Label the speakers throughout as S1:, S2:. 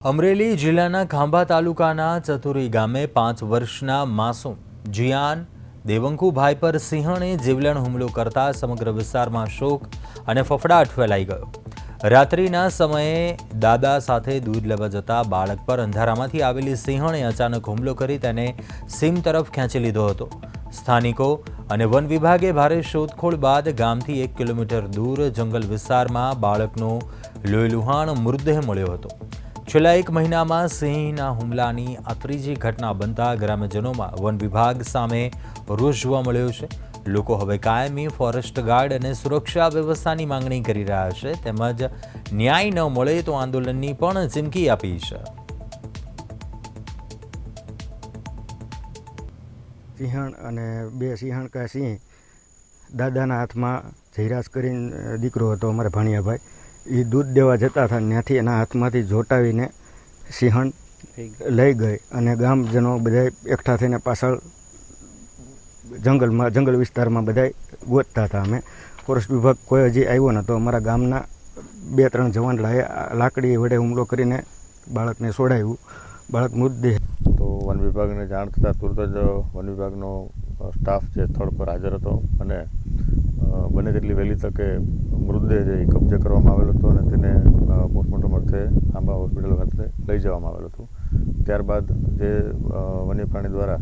S1: અમરેલી જિલ્લાના ખાંભા તાલુકાના ચતુરી ગામે 5 વર્ષના માસૂમ જીયાન દેવંકુભાઈ પર સિંહણે જીવલેણ હુમલો કરતા સમગ્ર વિસ્તારમાં શોક અને ફફડાટ ફેલાઈ ગયો. રાત્રિના સમયે દાદા સાથે દૂધ લેવા જતા બાળક પર અંધારામાંથી આવેલી સિંહણે અચાનક હુમલો કરી તેને સીમ તરફ ખેંચી લીધો હતો. સ્થાનિકો અને વન વિભાગે ભારે શોધખોળ બાદ ગામથી 1 કિલોમીટર દૂર જંગલ વિસ્તારમાં બાળકનો લોહીલુહાણ મૃતદેહ મળ્યો હતો. છેલ્લા 1 મહિનામાં સિંહના હુમલાની આ ત્રીજી ઘટના બનતા ગ્રામજનોમાં વન વિભાગ સામે રોષ જોવા મળ્યો છે. લોકો હવે કાયમી ફોરેસ્ટ ગાર્ડ અને સુરક્ષા વ્યવસ્થાની માંગણી કરી રહ્યા છે, તેમજ ન્યાય ન મળે તો આંદોલનની પણ ચીમકી આપી છે.
S2: સિંહણ અને 2 સિંહણ કા સિંહ દાદાના હાથમાં જયરાજ કરીને દીકરો હતો અમારા ભાણિયાભાઈ. એ દૂધ દેવા જતા હતા, ત્યાંથી એના હાથમાંથી જોટાવીને સિંહણ લઈ ગઈ અને ગામજનો બધા એકઠા થઈને પાછળ જંગલ વિસ્તારમાં બધા ગોતતા હતા. અમે ફોરેસ્ટ વિભાગ કોઈ હજી આવ્યો નહોતો. અમારા ગામના 2-3 જવાન લાકડી વડે હુમલો કરીને બાળકને છોડાવ્યું. બાળક મૃતદેહ.
S3: તો વન વિભાગને જાણ થતાં તુરત જ વન વિભાગનો સ્ટાફ જે સ્થળ પર હાજર હતો અને બને તેટલી વહેલી તકે મૃતદેહ જે કબજે કરવામાં આવેલો હતો અને તેને પોસ્ટમોર્ટમ અર્થે ખાંભા હોસ્પિટલ ખાતે લઈ જવામાં આવેલું હતું. ત્યારબાદ જે વન્ય પ્રાણી દ્વારા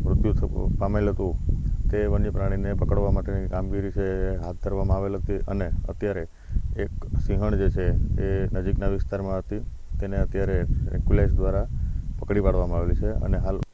S3: મૃત્યુ પામેલ હતું તે વન્ય પ્રાણીને પકડવા માટેની કામગીરી છે હાથ ધરવામાં આવેલ હતી અને અત્યારે એક સિંહણ જે છે એ નજીકના વિસ્તારમાં હતી, તેને અત્યારે એક્યુલાઇઝ દ્વારા પકડી પાડવામાં આવેલી છે અને હાલ